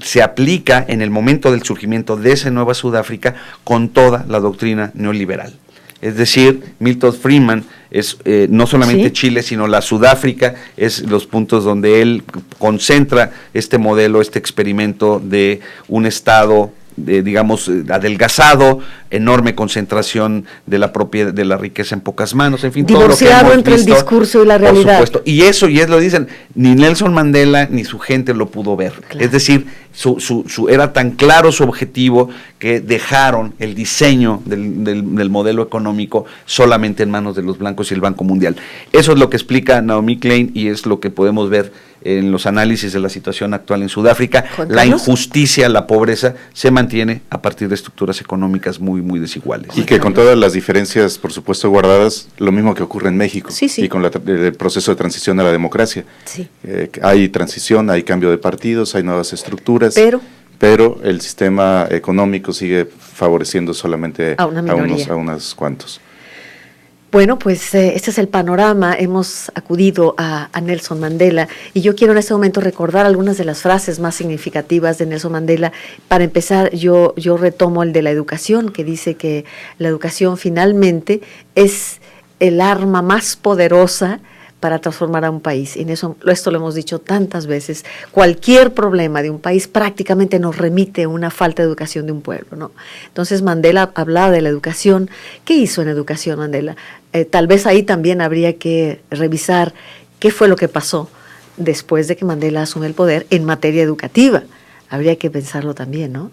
se aplica en el momento del surgimiento de esa nueva Sudáfrica con toda la doctrina neoliberal. Es decir, Milton Friedman es no solamente Chile, sino la Sudáfrica, es los puntos donde él concentra este modelo, este experimento de un Estado, digamos, adelgazado, enorme concentración de la propiedad, de la riqueza en pocas manos, en fin, divorciado todo lo que entre visto, el discurso y la realidad. Por supuesto, y eso lo dicen, ni Nelson Mandela ni su gente lo pudo ver. Claro. Es decir, era tan claro su objetivo que dejaron el diseño del modelo económico solamente en manos de los blancos y el Banco Mundial. Eso es lo que explica Naomi Klein y es lo que podemos ver en los análisis de la situación actual en Sudáfrica, Juan la Carlos. injusticia, la pobreza se mantiene a partir de estructuras económicas muy, muy desiguales. Y que con todas las diferencias, por supuesto, guardadas, lo mismo que ocurre en México, Sí, sí. y con el proceso de transición a la democracia. Sí. Hay transición, hay cambio de partidos, hay nuevas estructuras, pero el sistema económico sigue favoreciendo solamente a una minoría. a unos cuantos. Bueno, pues este es el panorama. Hemos acudido a Nelson Mandela y yo quiero en este momento recordar algunas de las frases más significativas de Nelson Mandela. Para empezar, yo retomo el de la educación, que dice que la educación finalmente es el arma más poderosa para transformar a un país. Y esto lo hemos dicho tantas veces. Cualquier problema de un país prácticamente nos remite a una falta de educación de un pueblo, ¿no? Entonces Mandela hablaba de la educación. ¿Qué hizo en educación Mandela? Tal vez ahí también habría que revisar qué fue lo que pasó después de que Mandela asume el poder en materia educativa. Habría que pensarlo también, ¿no?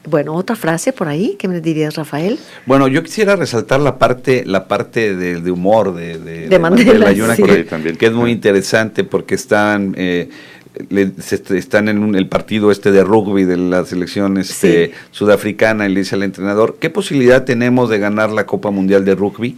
Bueno, otra frase por ahí, ¿qué me dirías, Rafael? Bueno, yo quisiera resaltar la parte de humor de Mandela, y una sí. que es muy interesante porque están en el partido de rugby de la selección Sí. sudafricana, y le dice al entrenador, ¿qué posibilidad tenemos de ganar la Copa Mundial de Rugby?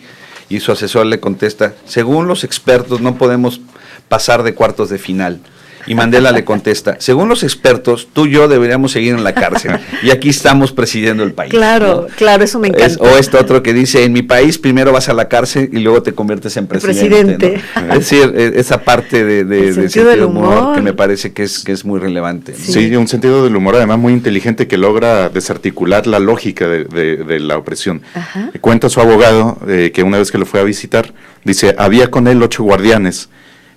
Y su asesor le contesta, según los expertos no podemos pasar de cuartos de final. Y Mandela le contesta, según los expertos, tú y yo deberíamos seguir en la cárcel. Y aquí estamos presidiendo el país. Claro, ¿no? claro, eso me encanta. O otro que dice, en mi país primero vas a la cárcel y luego te conviertes en presidente. ¿no? Es decir, esa parte de sentido del humor que me parece que es muy relevante. Sí, un sentido del humor además muy inteligente que logra desarticular la lógica de la opresión. Ajá. Cuenta su abogado que una vez que lo fue a visitar, dice, había con él 8 guardianes.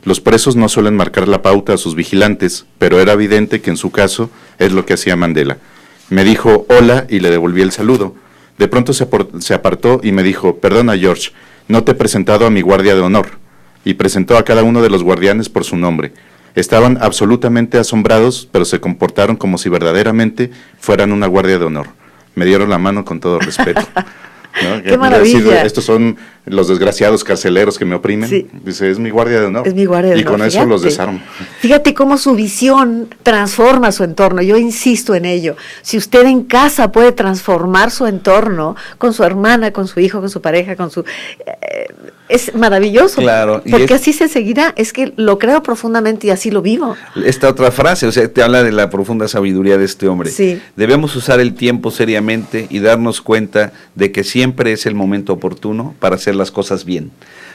Los presos no suelen marcar la pauta a sus vigilantes, pero era evidente que en su caso es lo que hacía Mandela. Me dijo hola y le devolví el saludo. De pronto se apartó y me dijo, perdona George, no te he presentado a mi guardia de honor. Y presentó a cada uno de los guardianes por su nombre. Estaban absolutamente asombrados, pero se comportaron como si verdaderamente fueran una guardia de honor. Me dieron la mano con todo respeto. ¿No? ¡Qué maravilla! Decir, estos son los desgraciados carceleros que me oprimen. Sí. Dice, es mi guardia de honor. Es mi guardia de honor. Y con eso los desarmo. Fíjate cómo su visión transforma su entorno. Yo insisto en ello. Si usted en casa puede transformar su entorno con su hermana, con su hijo, con su pareja, con su... es maravilloso. Claro. Porque así se seguirá. Es que lo creo profundamente y así lo vivo. Esta otra frase, o sea, te habla de la profunda sabiduría de este hombre. Sí. Debemos usar el tiempo seriamente y darnos cuenta de que siempre es el momento oportuno para hacer las cosas bien.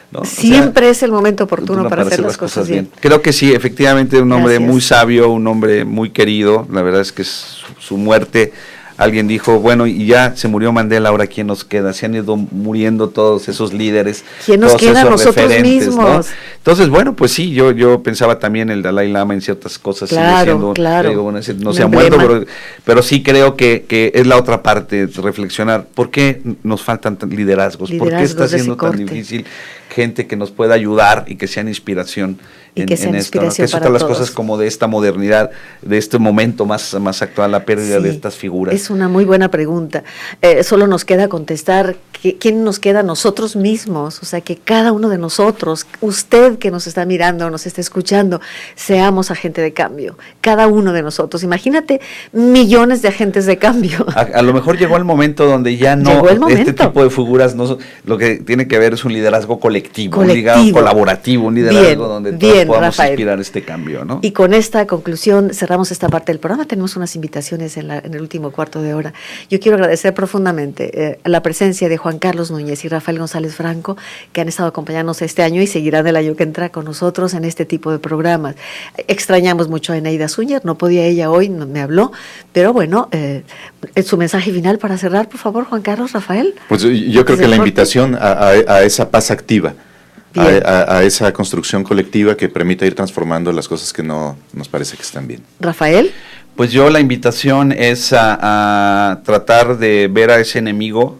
¿no? Siempre es el momento oportuno para hacer las cosas bien. Creo que sí, efectivamente, un hombre Gracias. muy sabio, un hombre muy querido. La verdad es que su muerte, alguien dijo, bueno, y ya se murió Mandela, ahora ¿quién nos queda? Se han ido muriendo todos esos líderes. ¿Quién nos todos queda? esos Nosotros referentes, mismos. ¿no? Entonces, bueno, pues sí, yo pensaba también el Dalai Lama en ciertas cosas. Claro, sigue siendo, claro. digo, bueno, no Un se ha muerto, emblema. pero sí creo que es la otra parte, reflexionar, ¿por qué nos faltan liderazgos? ¿Por qué está Liderazgos de siendo ese tan corte. difícil gente que nos pueda ayudar y que sean inspiración Y que sean esto, ¿no? inspiración Que eso para todas las todos. cosas como de esta modernidad, de este momento más actual, la pérdida Sí, de estas figuras. Es una muy buena pregunta. Solo nos queda contestar, ¿quién nos queda? Nosotros mismos, o sea, que cada uno de nosotros, usted que nos está mirando, nos está escuchando, seamos agente de cambio, cada uno de nosotros. Imagínate millones de agentes de cambio. A lo mejor llegó el momento donde ya no, Llegó el este momento. tipo de figuras, no, lo que tiene que ver es un liderazgo colectivo, un Colectivo. liderazgo colaborativo, un liderazgo Bien, donde bien, todos podamos Rafael. inspirar este cambio, ¿no? Y con esta conclusión cerramos esta parte del programa. Tenemos unas invitaciones en el último cuarto de hora. Yo quiero agradecer profundamente la presencia de Juan Carlos Núñez y Rafael González Franco, que han estado acompañándonos este año y seguirán el año que entra con nosotros en este tipo de programas. Extrañamos mucho a Eneida Zúñer, no podía ella hoy, no me habló, pero bueno, su mensaje final para cerrar, por favor, Juan Carlos, Rafael. Pues yo creo que la invitación a esa paz activa, a esa construcción colectiva que permita ir transformando las cosas que no nos parece que están bien. Rafael. Pues yo la invitación es a tratar de ver a ese enemigo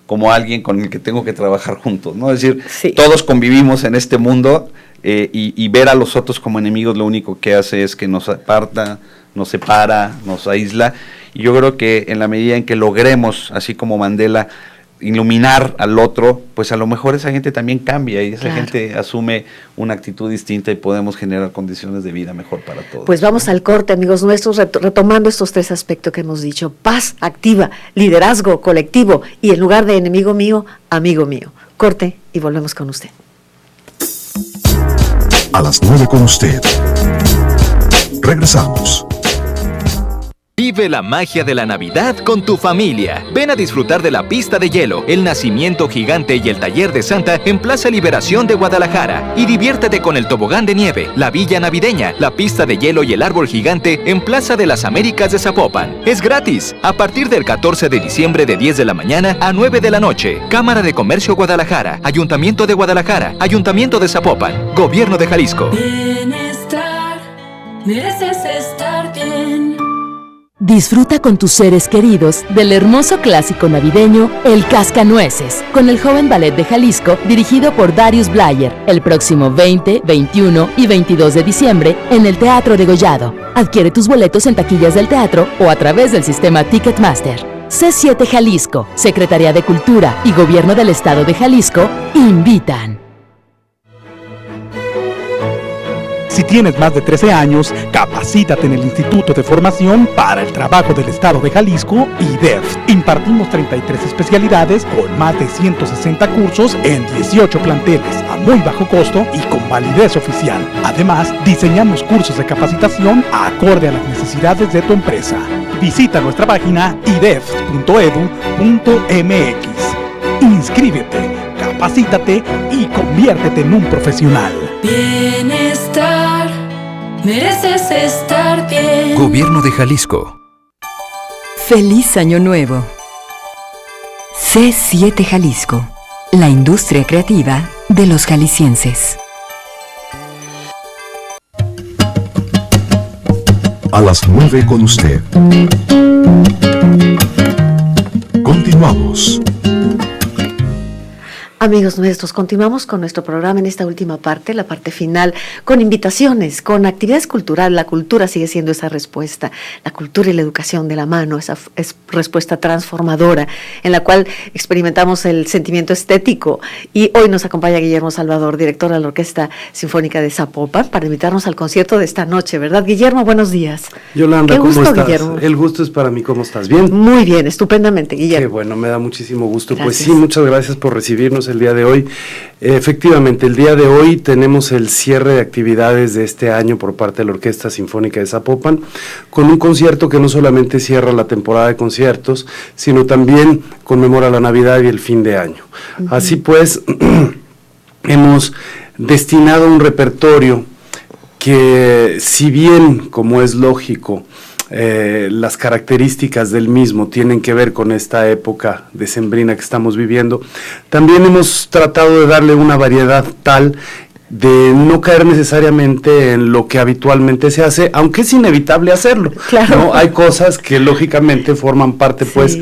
como alguien con el que tengo que trabajar juntos, ¿no? Es decir, todos convivimos en este mundo y ver a los otros como enemigos lo único que hace es que nos aparta, nos separa, nos aísla. Y yo creo que en la medida en que logremos, así como Mandela, iluminar al otro, pues a lo mejor esa gente también cambia y esa Claro. gente asume una actitud distinta y podemos generar condiciones de vida mejor para todos. Pues vamos al corte, amigos nuestros, retomando estos 3 aspectos que hemos dicho: paz activa, liderazgo colectivo y en lugar de enemigo mío, amigo mío. Corte y volvemos con usted. A las 9 con usted. Regresamos. Vive la magia de la Navidad con tu familia. Ven a disfrutar de la pista de hielo, el nacimiento gigante y el taller de Santa en Plaza Liberación de Guadalajara. Y diviértete con el tobogán de nieve, la villa navideña, la pista de hielo y el árbol gigante en Plaza de las Américas de Zapopan. Es gratis. A partir del 14 de diciembre de 10 de la mañana a 9 de la noche. Cámara de Comercio Guadalajara, Ayuntamiento de Guadalajara, Ayuntamiento de Zapopan, Gobierno de Jalisco. Bienestar, mereces estar bien. Disfruta con tus seres queridos del hermoso clásico navideño El Cascanueces, con el Joven Ballet de Jalisco, dirigido por Darius Blayer, el próximo 20, 21 y 22 de diciembre en el Teatro Degollado. Adquiere tus boletos en taquillas del teatro o a través del sistema Ticketmaster. C7 Jalisco, Secretaría de Cultura y Gobierno del Estado de Jalisco invitan. Si tienes más de 13 años, capacítate en el Instituto de Formación para el Trabajo del Estado de Jalisco, IDEF. Impartimos 33 especialidades con más de 160 cursos en 18 planteles a muy bajo costo y con validez oficial. Además, diseñamos cursos de capacitación acorde a las necesidades de tu empresa. Visita nuestra página idef.edu.mx. Inscríbete, capacítate y conviértete en un profesional. Bienestar, mereces estar bien. Gobierno de Jalisco. ¡Feliz Año Nuevo! C7 Jalisco, la industria creativa de los jaliscienses. A las 9 con usted. Continuamos. Amigos nuestros, continuamos con nuestro programa en esta última parte, la parte final, con invitaciones, con actividades culturales. La cultura sigue siendo esa respuesta, la cultura y la educación de la mano, esa respuesta transformadora en la cual experimentamos el sentimiento estético. Y hoy nos acompaña Guillermo Salvador, director de la Orquesta Sinfónica de Zapopan, para invitarnos al concierto de esta noche, ¿verdad? Guillermo, buenos días. Yolanda, Qué ¿cómo gusto, estás? Guillermo. El gusto es para mí, ¿cómo estás? ¿Bien? Muy bien, estupendamente, Guillermo. Qué bueno, me da muchísimo gusto. Gracias. Pues sí, muchas gracias por recibirnos el día de hoy. Efectivamente, el día de hoy tenemos el cierre de actividades de este año por parte de la Orquesta Sinfónica de Zapopan, con un concierto que no solamente cierra la temporada de conciertos, sino también conmemora la Navidad y el fin de año. Así pues, hemos destinado un repertorio que, si bien, como es lógico, las características del mismo tienen que ver con esta época decembrina que estamos viviendo, también hemos tratado de darle una variedad tal de no caer necesariamente en lo que habitualmente se hace, aunque es inevitable hacerlo. Claro. ¿No? Hay cosas que lógicamente forman parte, pues,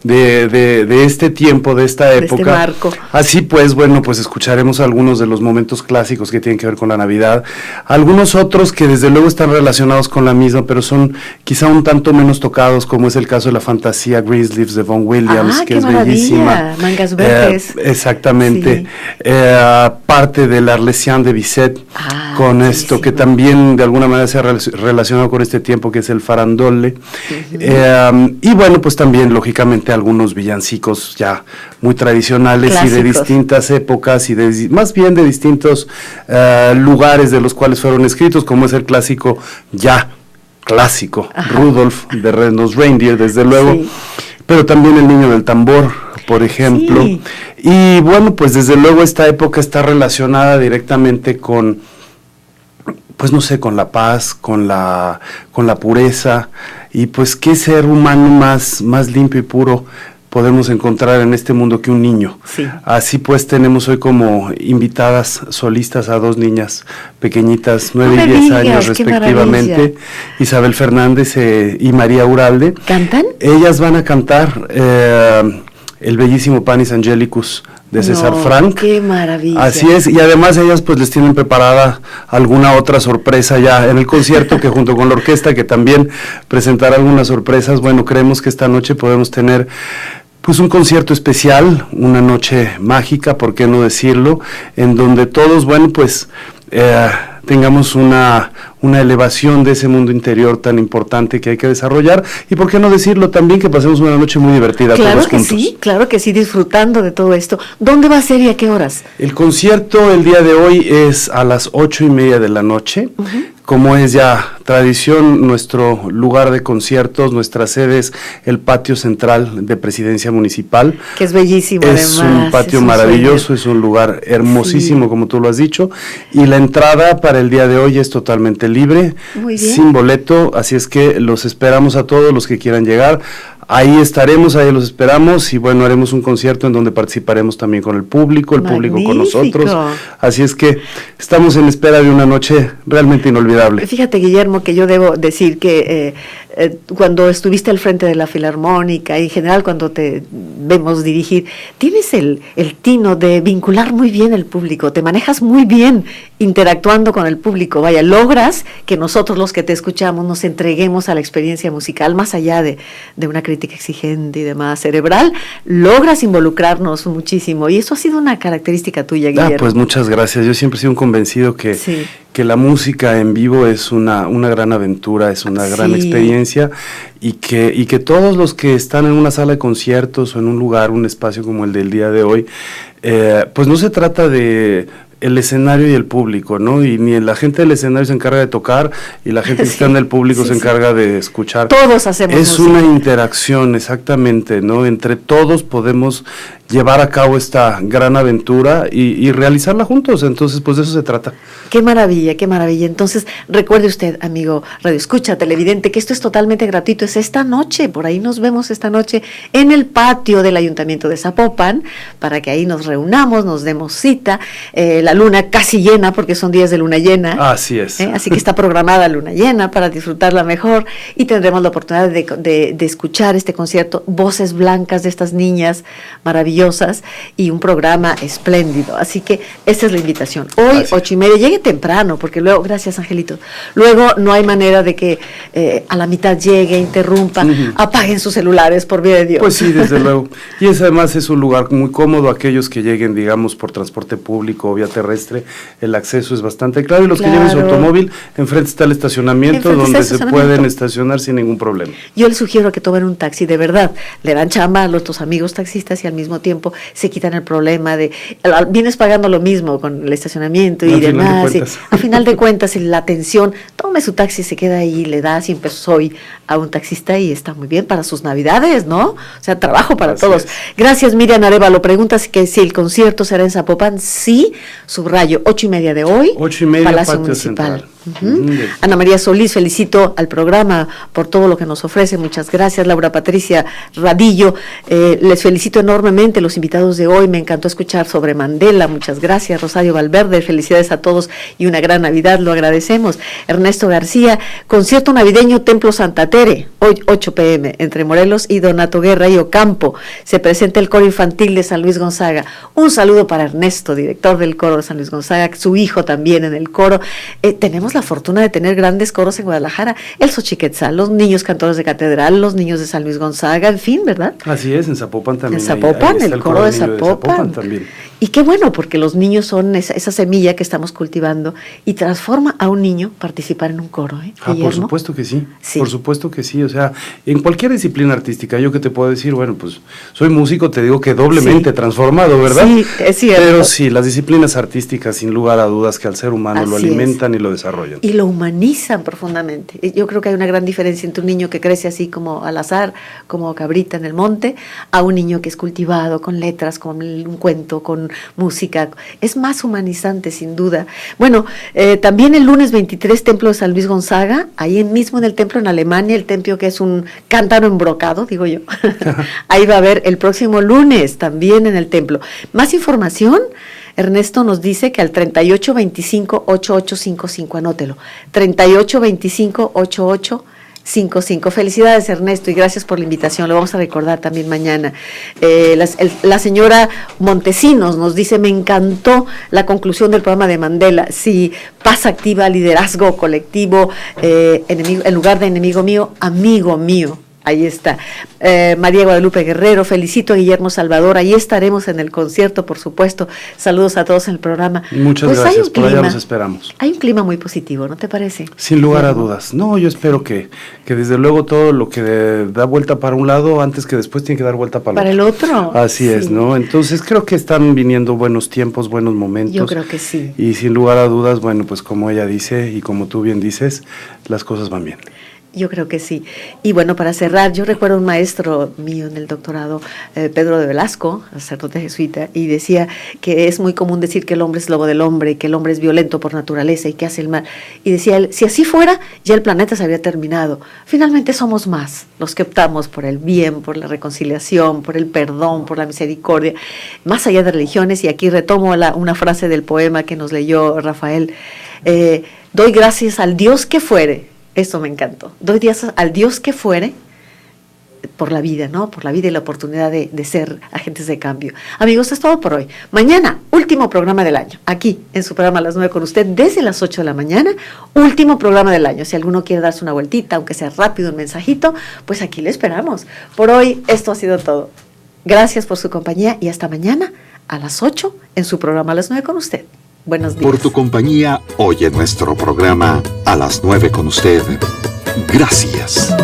de este tiempo, de esta época. De este marco. Así pues, bueno, pues escucharemos algunos de los momentos clásicos que tienen que ver con la Navidad, algunos otros que desde luego están relacionados con la misma, pero son quizá un tanto menos tocados, como es el caso de la fantasía Greensleeves de Vaughan Williams, que qué es maravilla. bellísima. Mangas verdes. Exactamente. Parte del Arlesian de Bizet, con esto que también de alguna manera se ha relacionado con este tiempo, que es el farandole. Y bueno, pues también lógicamente algunos villancicos ya muy tradicionales y de distintas épocas y más bien de distintos lugares de los cuales fueron escritos, como es el clásico Rudolf de Red-Nosed Reindeer, desde luego, pero también El Niño del Tambor, por ejemplo. Sí. Y bueno, pues desde luego esta época está relacionada directamente con, pues no sé, con la paz, con la pureza, y pues qué ser humano más limpio y puro podemos encontrar en este mundo que un niño. Sí. Así pues tenemos hoy como invitadas solistas a dos niñas pequeñitas, 9 y 10 años respectivamente, Isabel Fernández y María Uralde. ¿Cantan? Ellas van a cantar el bellísimo Panis Angelicus de César Frank. ¡Qué maravilla! Así es, y además ellas pues les tienen preparada alguna otra sorpresa ya en el concierto, que junto con la orquesta, que también presentará algunas sorpresas. Bueno, creemos que esta noche podemos tener Pues un concierto especial, una noche mágica, ¿por qué no decirlo? En donde todos, bueno, pues tengamos una elevación de ese mundo interior tan importante que hay que desarrollar, y por qué no decirlo también, que pasemos una noche muy divertida todos juntos. Claro que sí, disfrutando de todo esto. ¿Dónde va a ser y a qué horas? El concierto el día de hoy es a las 8:30 de la noche. Como es ya tradición, nuestro lugar de conciertos, nuestra sede es el patio central de Presidencia Municipal. Que es bellísimo, es además. Un patio maravilloso, es un lugar hermosísimo, como tú lo has dicho. Y la entrada para el día de hoy es totalmente libre, sin boleto, así es que los esperamos a todos los que quieran llegar. Ahí estaremos, ahí los esperamos, y bueno, haremos un concierto en donde participaremos también con el público con nosotros. Así es que estamos en espera de una noche realmente inolvidable. Fíjate, Guillermo, que yo debo decir que cuando estuviste al frente de la Filarmónica y en general cuando te vemos dirigir, tienes el tino de vincular muy bien al público, te manejas muy bien interactuando con el público, vaya, logras que nosotros los que te escuchamos nos entreguemos a la experiencia musical, más allá de una crítica exigente y demás cerebral, logras involucrarnos muchísimo, y eso ha sido una característica tuya, Guillermo. Pues muchas gracias, yo siempre he sido un convencido que la música en vivo es una gran aventura, es una gran experiencia, y que todos los que están en una sala de conciertos o en un lugar, un espacio como el del día de hoy, pues no se trata de el escenario y el público, ¿no? Y ni la gente del escenario se encarga de tocar y la gente que está en el público se encarga de escuchar. Todos hacemos música. Una interacción, exactamente, ¿no? Entre todos podemos llevar a cabo esta gran aventura y realizarla juntos, entonces pues de eso se trata. Qué maravilla, qué maravilla. Entonces, recuerde usted, amigo Radio Escucha, televidente, que esto es totalmente gratuito, es esta noche, por ahí nos vemos esta noche en el patio del Ayuntamiento de Zapopan, para que ahí nos reunamos, nos demos cita, la luna casi llena, porque son días de luna llena. Así es. Así que está programada luna llena para disfrutarla mejor, y tendremos la oportunidad de escuchar este concierto, voces blancas de estas niñas maravillosas, y un programa espléndido. Así que esta es la invitación. Hoy, 8:30, llegue temprano, porque luego, gracias Angelito, luego no hay manera de que a la mitad llegue, interrumpa, apaguen sus celulares, por vida de Dios. Pues sí, desde luego. Y además es un lugar muy cómodo, aquellos que lleguen, digamos, por transporte público o vía terrestre, el acceso es bastante claro, y los que lleven su automóvil, enfrente está el estacionamiento, donde se pueden estacionar sin ningún problema. Yo les sugiero que tomen un taxi, de verdad, le dan chamba a nuestros amigos taxistas y al mismo tiempo se quitan el problema de, vienes pagando lo mismo con el estacionamiento y demás, a final de cuentas la atención, tome su taxi, se queda ahí, le da 100 pesos hoy a un taxista y está muy bien para sus navidades, ¿no? O sea, trabajo para todos. Gracias, Miriam Arevalo. Preguntas que si el concierto será en Zapopan. Sí, subrayo, 8:30 de hoy, 8:30, Palacio Municipal. Ana María Solís, felicito al programa por todo lo que nos ofrece, muchas gracias. Laura Patricia Radillo, les felicito enormemente los invitados de hoy, me encantó escuchar sobre Mandela, muchas gracias. Rosario Valverde, felicidades a todos y una gran Navidad, lo agradecemos. Ernesto García, concierto navideño Templo Santa Tere, hoy 8 p.m. entre Morelos y Donato Guerra y Ocampo, se presenta el coro infantil de San Luis Gonzaga. Un saludo para Ernesto, director del coro de San Luis Gonzaga, su hijo también en el coro. Tenemos la fortuna de tener grandes coros en Guadalajara, el Xochiquetzal, los niños cantores de catedral, los niños de San Luis Gonzaga, en fin, ¿verdad? Así es, en Zapopan también. En Zapopan, ahí el coro de Zapopan también. Y qué bueno, porque los niños son esa semilla que estamos cultivando y transforma a un niño participar en un coro, ¿eh? Por supuesto que sí, por supuesto que sí, o sea, en cualquier disciplina artística, yo que te puedo decir, bueno, pues soy músico, te digo que doblemente transformado, ¿verdad? Sí, es cierto. Pero sí, las disciplinas artísticas, sin lugar a dudas, que al ser humano lo alimentan y lo desarrollan. Y lo humanizan profundamente. Yo creo que hay una gran diferencia entre un niño que crece así como al azar, como cabrita en el monte, a un niño que es cultivado con letras, con un cuento, con música. Es más humanizante, sin duda. Bueno, también el lunes 23, Templo de San Luis Gonzaga, ahí mismo en el templo en Alemania, el templo que es un cántaro embrocado, digo yo. Ahí va a haber el próximo lunes, también en el templo. Más información, Ernesto nos dice que al 3825-8855, anótelo, 3825-8855. Felicidades, Ernesto, y gracias por la invitación, lo vamos a recordar también mañana. La señora Montesinos nos dice, me encantó la conclusión del programa de Mandela, sí, paz activa, liderazgo colectivo, enemigo, en lugar de enemigo mío, amigo mío. Ahí está. María Guadalupe Guerrero, felicito a Guillermo Salvador. Ahí estaremos en el concierto, por supuesto. Saludos a todos en el programa. Muchas gracias, por allá los esperamos. Hay un clima muy positivo, ¿no te parece? Sin lugar a dudas. No, yo espero que desde luego todo lo que da vuelta para un lado, antes que después tiene que dar vuelta para el otro. Así es, ¿no? Entonces creo que están viniendo buenos tiempos, buenos momentos. Yo creo que sí. Y sin lugar a dudas, bueno, pues como ella dice y como tú bien dices, las cosas van bien. Yo creo que sí. Y bueno, para cerrar, yo recuerdo un maestro mío en el doctorado, Pedro de Velasco, sacerdote jesuita, y decía que es muy común decir que el hombre es lobo del hombre, que el hombre es violento por naturaleza y que hace el mal. Y decía él, si así fuera, ya el planeta se había terminado. Finalmente somos más los que optamos por el bien, por la reconciliación, por el perdón, por la misericordia, más allá de religiones. Y aquí retomo una frase del poema que nos leyó Rafael. Doy gracias al Dios que fuere. Esto me encantó. Doy gracias al Dios que fuere por la vida, ¿no? Por la vida y la oportunidad de ser agentes de cambio. Amigos, es todo por hoy. Mañana, último programa del año. Aquí, en su programa a las 9 con usted, desde las 8 de la mañana, último programa del año. Si alguno quiere darse una vueltita, aunque sea rápido, un mensajito, pues aquí le esperamos. Por hoy, esto ha sido todo. Gracias por su compañía y hasta mañana a las 8 en su programa a las 9 con usted. Buenos días. Por tu compañía, hoy en nuestro programa a las 9 con usted. Gracias.